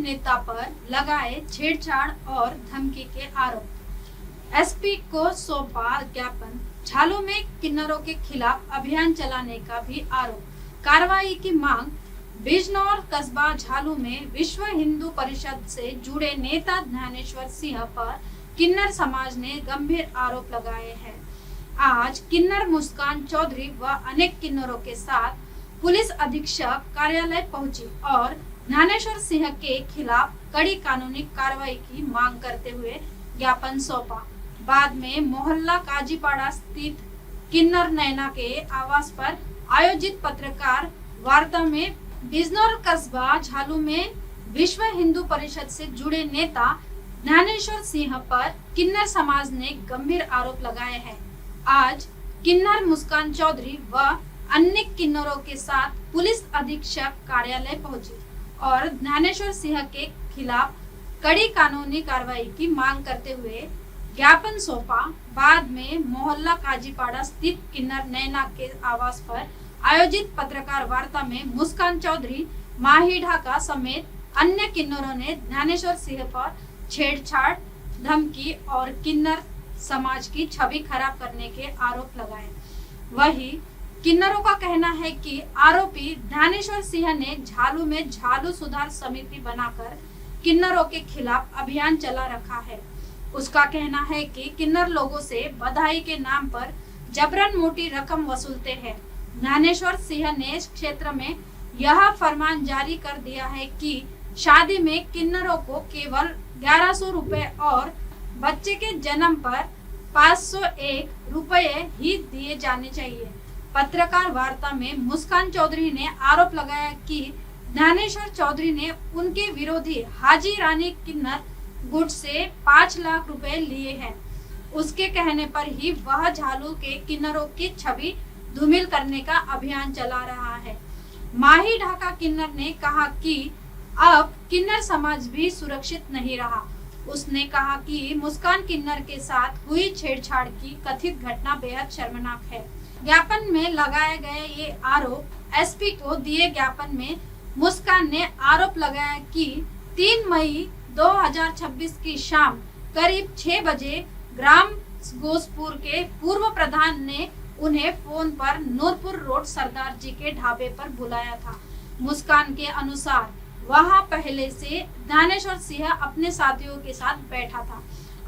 नेता पर लगाए छेड़छाड़ और धमकी के आरोप। एसपी को सौंपा ज्ञापन। झालू में किन्नरों के खिलाफ अभियान चलाने का भी आरोप। कार्रवाई की मांग। बिजनौर कस्बा झालू में विश्व हिंदू परिषद से जुड़े नेता ज्ञानेश्वर सिंह पर किन्नर समाज ने गंभीर आरोप लगाए हैं। आज किन्नर मुस्कान चौधरी व अनेक किन्नरों के साथ पुलिस अधीक्षक कार्यालय पहुंची और ज्ञानेश्वर सिंह के खिलाफ कड़ी कानूनी कार्रवाई की मांग करते हुए ज्ञापन सौंपा। बाद में मोहल्ला काजीपाड़ा स्थित किन्नर नैना के आवास पर आयोजित पत्रकार वार्ता में बिजनौर कस्बा झालू में विश्व हिंदू परिषद से जुड़े नेता ज्ञानेश्वर सिंह पर किन्नर समाज ने गंभीर आरोप लगाए हैं। आज किन्नर मुस्कान चौधरी व अन्य किन्नरों के साथ पुलिस अधीक्षक कार्यालय पहुंची और ज्ञानेश्वर सिंह के खिलाफ कड़ी कानूनी कार्रवाई की मांग करते हुए ज्ञापन सौंपा। बाद में मोहल्ला काजीपाड़ा स्थित किन्नर नैना के आवास पर आयोजित पत्रकार वार्ता में मुस्कान चौधरी, माही ढाका समेत अन्य किन्नरों ने ज्ञानेश्वर सिंह पर छेड़छाड़, धमकी और किन्नर समाज की छवि खराब करने के आरोप लगाए। वहीं किन्नरों का कहना है कि आरोपी ज्ञानेश्वर सिंह ने झालू में झालू सुधार समिति बनाकर किन्नरों के खिलाफ अभियान चला रखा है। उसका कहना है कि किन्नर लोगों से बधाई के नाम पर जबरन मोटी रकम वसूलते हैं। ज्ञानेश्वर सिंह ने क्षेत्र में यह फरमान जारी कर दिया है कि शादी में किन्नरों को केवल 1100 रुपए और बच्चे के जन्म पर 501 रुपए ही दिए जाने चाहिए। पत्रकार वार्ता में मुस्कान चौधरी ने आरोप लगाया कि ज्ञानेश्वर चौधरी ने उनके विरोधी हाजी रानी किन्नर गुट से 5 लाख रुपए लिए हैं। उसके कहने पर ही वह झालू के किन्नरों की छवि धूमिल करने का अभियान चला रहा है। माही ढाका किन्नर ने कहा कि अब किन्नर समाज भी सुरक्षित नहीं रहा। उसने कहा कि मुस्कान किन्नर के साथ हुई छेड़छाड़ की कथित घटना बेहद शर्मनाक है। ज्ञापन में लगाए गए ये आरोप एसपी को दिए ज्ञापन में मुस्कान ने आरोप लगाया कि 3 मई 2026 की शाम करीब 6 बजे ग्राम गोसपुर के पूर्व प्रधान ने उन्हें फोन पर नूरपुर रोड सरदार जी के ढाबे पर बुलाया था। मुस्कान के अनुसार वहां पहले से ज्ञानेश्वर सिंह अपने साथियों के साथ बैठा था।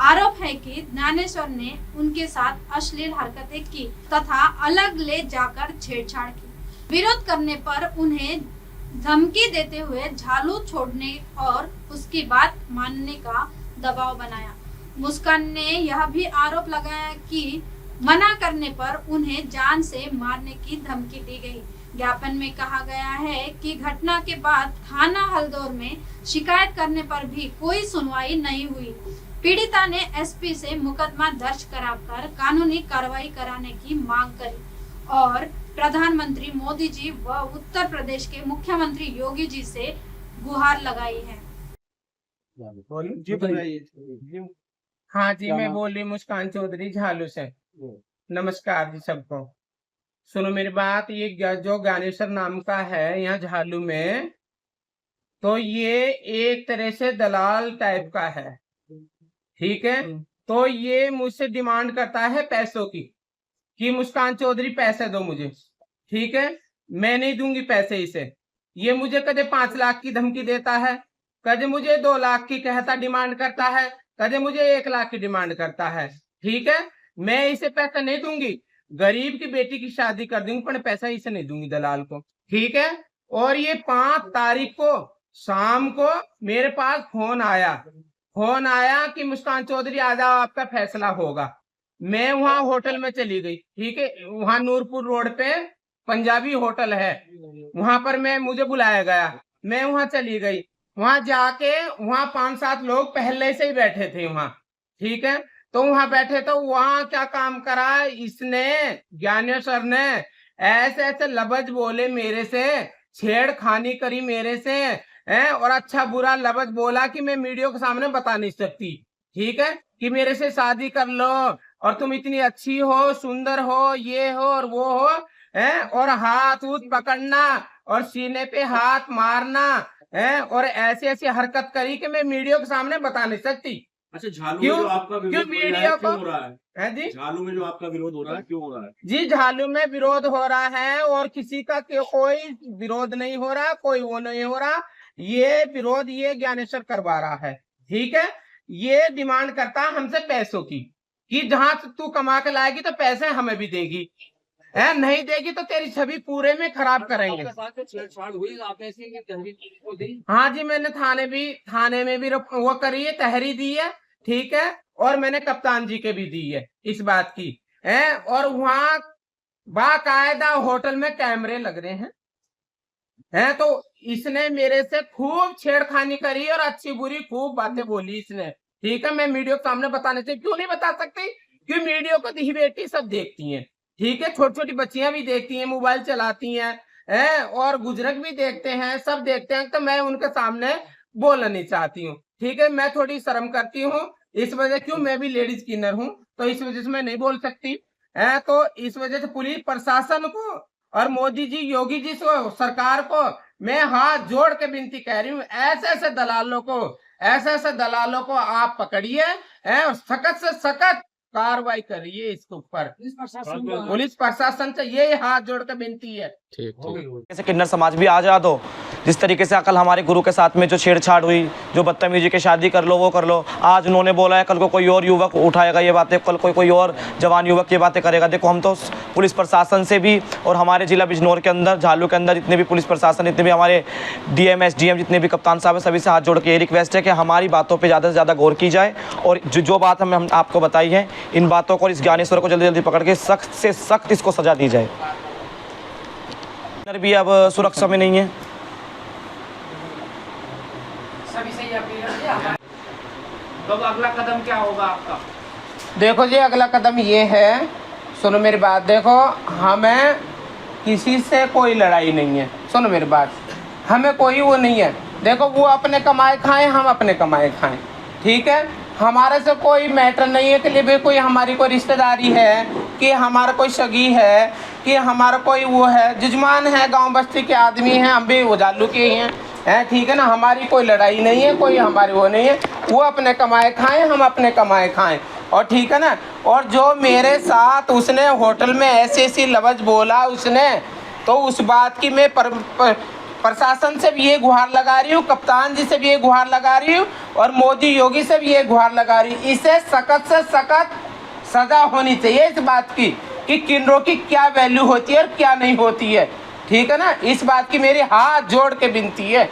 आरोप है कि ज्ञानेश्वर ने उनके साथ अश्लील हरकतें की तथा अलग ले जाकर छेड़छाड़ की। विरोध करने पर उन्हें धमकी देते हुए झालू छोड़ने और उसकी बात मानने का दबाव बनाया। मुस्कान ने यह भी आरोप लगाया कि मना करने पर उन्हें जान से मारने की धमकी दी गई। ज्ञापन में कहा गया है कि घटना के बाद थाना हल्दौर में शिकायत करने पर भी कोई सुनवाई नहीं हुई। पीड़िता ने एसपी से मुकदमा दर्ज कराकर कानूनी कार्रवाई कराने की मांग करी और प्रधानमंत्री मोदी जी व उत्तर प्रदेश के मुख्यमंत्री योगी जी से गुहार लगाई है। हाँ जी, मैं बोल रही मुस्कान चौधरी झालू से। नमस्कार जी सबको। सुनो मेरी बात, ये जो ज्ञानेश्वर नाम का है यहाँ झालू में, तो ये एक तरह से दलाल टाइप का है, ठीक है। तो ये मुझसे डिमांड करता है पैसों की कि मुस्कान चौधरी पैसे दो मुझे, ठीक है। मैं नहीं दूंगी पैसे इसे। ये मुझे कदे 5 लाख की धमकी देता है, कदे मुझे 2 लाख की कहता डिमांड करता है, कदे मुझे 1 लाख की डिमांड करता है, ठीक है। मैं इसे पैसा नहीं दूंगी। गरीब की बेटी की शादी कर दूंगी पर पैसा इसे नहीं दूंगी दलाल को, ठीक है। और ये 5 तारीख को शाम को मेरे पास फोन आया कि मुस्कान चौधरी आ जाओ, आपका फैसला होगा। मैं वहां होटल में चली गई, ठीक है। वहां नूरपुर रोड पे पंजाबी होटल है, वहां पर मुझे बुलाया गया। मैं वहां चली गई। वहां जाके वहां 5-7 लोग पहले से ही बैठे थे वहां, ठीक है। तो वहां बैठे तो वहां क्या काम करा इसने, ज्ञानेश्वर ने ऐसे ऐसे लफ्ज बोले मेरे से, छेड़खानी करी मेरे से है, और अच्छा बुरा लफ्ज बोला कि मैं मीडिया के सामने बता नहीं सकती, ठीक है। कि मेरे से शादी कर लो और तुम इतनी अच्छी हो, सुंदर हो, ये हो और वो हो, है। और हाथ उठ पकड़ना और सीने पे हाथ मारना, हैं, और ऐसी ऐसी हरकत करी कि मैं मीडिया के सामने बता नहीं सकती। अच्छा, झालू क्यों? में जो आपका क्यों विरोध हो रहा मीडिया है, को? क्यों हो रहा है जी झालू में जो आपका विरोध हो रहा है, क्यों हो रहा है? जी, झालू में विरोध हो रहा है और किसी का कोई विरोध नहीं हो रहा, कोई वो नहीं हो रहा। ये विरोध ये ज्ञानेश्वर करवा रहा है, ठीक है। ये डिमांड करता है हमसे पैसों की, कि जहां से तू कमा के लाएगी तो पैसे हमें भी देगी, है नहीं देगी तो तेरी छवि पूरे में खराब करेंगे। छेड़छाड़ हुई, आपने ऐसी तहरीर दी? हाँ जी, मैंने थाने में भी वो करी है, तहरीर दी है, ठीक है। और मैंने कप्तान जी के भी दी है इस बात की, है। और वहां बाकायदा होटल में कैमरे लग रहे हैं, तो इसने मेरे से खूब छेड़खानी करी और अच्छी बुरी खूब बातें बोली इसने, ठीक है। मैं मीडिया के सामने बताने से क्यों नहीं बता सकती, क्योंकि मीडिया को दी बेटी सब देखती हैं, ठीक है। छोटी छोटी बच्चियां भी देखती हैं, मोबाइल चलाती हैं, और बुजुर्ग भी देखते हैं, सब देखते हैं। तो मैं उनके सामने बोलना नहीं चाहती हूँ, ठीक है। मैं थोड़ी शर्म करती हूँ इस वजह, क्यों मैं भी लेडीज किन्नर हूँ, तो इस वजह से मैं नहीं बोल सकती है। तो इस वजह से पुलिस प्रशासन को और मोदी जी, योगी जी को, सरकार को मैं हाथ जोड़ के विनती कह रही हूँ, ऐसे ऐसे दलालों को आप पकड़िए और सख्त से सख्त कार्रवाई करिए इसके ऊपर। पुलिस प्रशासन से ये हाथ जोड़ के विनती है। जैसे किन्नर समाज भी आजाद हो, जिस तरीके से कल हमारे गुरु के साथ में जो छेड़छाड़ हुई, जो बदतमीजी के शादी कर लो वो कर लो, आज उन्होंने बोला है कल को कोई और युवक उठाएगा ये बातें, कल कोई और जवान युवक ये बातें करेगा। देखो, हम तो पुलिस प्रशासन से भी और हमारे जिला बिजनौर के अंदर, झालू के अंदर जितने भी पुलिस प्रशासन, जितने भी हमारे डीएम एसडीएम, जितने भी कप्तान साहब है, सभी से हाथ जोड़ के ये रिक्वेस्ट है कि हमारी बातों पर ज़्यादा से ज़्यादा गौर की जाए, और जो बात हम आपको बताई है, इन बातों को, इस ज्ञानेश्वर को जल्दी जल्दी पकड़ के सख्त से सख्त इसको सजा दी जाए। भी अब सुरक्षा में नहीं है। सभी से ये अपील है। तो अगला कदम क्या होगा आपका? देखो जी, अगला कदम ये है, सुनो मेरी बात, देखो हमें किसी से कोई लड़ाई नहीं है, सुनो मेरी बात, हमें कोई वो नहीं है। देखो, वो अपने कमाए खाएं, हम अपने कमाए खाएं, ठीक है। हमारे से कोई मैटर नहीं है कि लिए कोई हमारी कोई रिश्तेदारी है, कि हमारा कोई सगी है, कि हमारा कोई वो है, जजमान है, गांव बस्ती के आदमी हैं, हम भी झालू के ही हैं, ठीक है ना। हमारी कोई लड़ाई नहीं है, कोई हमारी वो नहीं है। वो अपने कमाए खाएं, हम अपने कमाए खाएं, और ठीक है ना। और जो मेरे साथ उसने होटल में ऐसी ऐसी लफ्ज़ बोला उसने, तो उस बात की मैं प्रशासन से भी ये गुहार लगा रही हूँ, कप्तान जी से भी ये गुहार लगा रही हूँ, और मोदी योगी से भी ये गुहार लगा रही हूँ। इसे सख्त से सख्त सजा होनी चाहिए इस बात की, कि किन्नरों की क्या वैल्यू होती है और क्या नहीं होती है, ठीक है ना। इस बात की मेरी हाथ जोड़ के विनती है,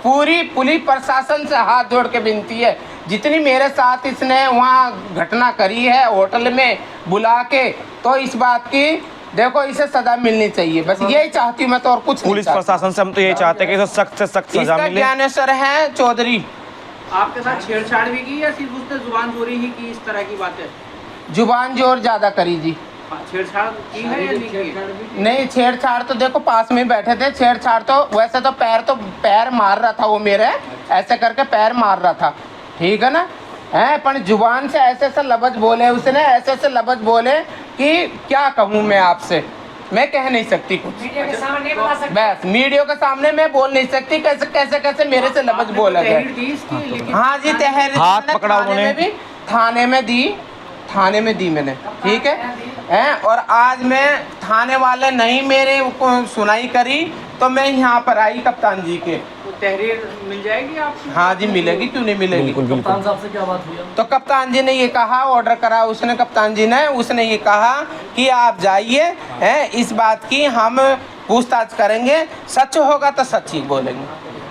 पूरी पुलिस प्रशासन से हाथ जोड़ के विनती है। जितनी मेरे साथ इसने वहाँ घटना करी है होटल में बुला के, तो इस बात की देखो इसे सजा मिलनी चाहिए, बस यही चाहती हूँ मैं, तो और कुछ पुलिस प्रशासन से हम तो यही चाहते हैं कि सख्त से सख्त सजा मिले। ज्ञानेश्वर है चौधरी, आपके साथ छेड़छाड़ भी की या सिर्फ उसने जुबान जोरी ही की, इस तरह की बातें? जुबान जोर ज्यादा करी जी। छेड़छाड़ की है या नहीं की? नहीं, छेड़छाड़ तो देखो पास में बैठे थे, छेड़छाड़ तो वैसे तो पैर मार रहा था वो मेरे, ऐसे करके पैर मार रहा था, ठीक है ना। है पर जुबान से ऐसे ऐसे लफ्ज़ बोले उसने, ऐसे ऐसे लफ्ज़ बोले कि क्या कहूँ मैं आपसे, मैं कह नहीं सकती कुछ। मीडिया के सामने नहीं बता सकते? बस मीडिया के सामने मैं बोल नहीं सकती कैसे कैसे कैसे मेरे से लफ्ज़ बोला गया। हाँ जी, तहरीर हाथ पकड़ा उन्होंने, थाने में दी मैंने, ठीक है। और आज मैं थाने वाले नहीं मेरे को सुनाई करी, तो मैं यहाँ पर आई कप्तान जी के। तो तहरीर मिल जाएगी आपको? हाँ जी मिलेगी, क्यों नहीं मिलेगी। कप्तान साहब से क्या बात हुई? तो कप्तान जी ने ये कहा, ऑर्डर करा उसने, कप्तान जी ने, उसने ये कहा कि आप जाइए, हैं इस बात की हम पूछताछ करेंगे, सच होगा तो सच ही बोलेंगे।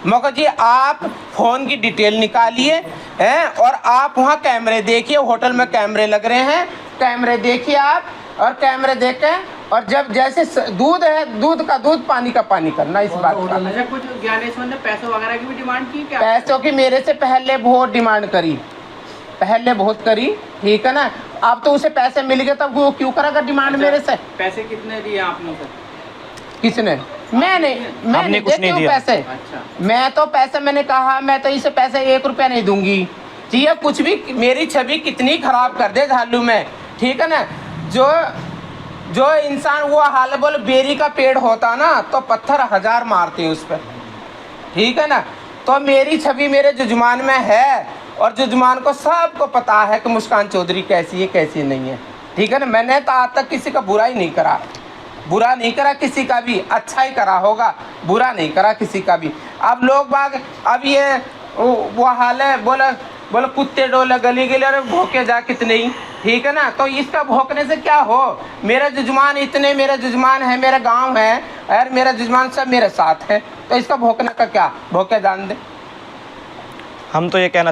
मगर जी आप फ़ोन की डिटेल निकालिए, हैं और आप वहाँ कैमरे देखिए, होटल में कैमरे लग रहे हैं, कैमरे देखिए आप, और कैमरे देखें, और जब जैसे दूध है दूध का दूध, पानी का पानी करना इस बात का। अच्छा, कुछ ज्ञानेश्वर ने पैसों वगैरह की भी डिमांड की क्या? पैसों की मेरे से पहले बहुत डिमांड करी, पहले बहुत करी, ठीक है ना। अब तो उसे पैसे मिल गए, तब वो क्यों करेगा डिमांड मेरे से। पैसे कितने दिए आपने? किसने? मैंने कुछ नहीं दिया पैसे। अच्छा। मैं तो पैसे मैंने कहा मैं तो इसे पैसे 1 रुपया नहीं दूंगी, चाहिए कुछ भी मेरी छवि कितनी खराब कर दे झालू में, ठीक है ना। जो इंसान वो हाल बोल बेरी का पेड़ होता ना, तो पत्थर 1000 मारते हैं उस पर, ठीक है ना। तो मेरी छवि मेरे जुजमान में है, और जुजमान को सबको पता है कि मुस्कान चौधरी कैसी है कैसी नहीं है। ठीक है ना, मैंने तो आज तक किसी का बुरा ही नहीं करा, बुरा नहीं करा किसी का भी, अच्छा ही करा होगा, बुरा नहीं करा किसी का भी। अब लोग बाग अब ये वो हाल है, बोला कुत्ते डोले गली गली और भोके जा कितने ही। ठीक है ना, तो इसका भोंकने से क्या हो, मेरे जुजमान इतने मेरे जुजमान है, मेरा गांव है और मेरा जुजमान सब मेरे साथ है, तो इसका भोंकने का क्या, भोके जान दे। हम तो ये कहना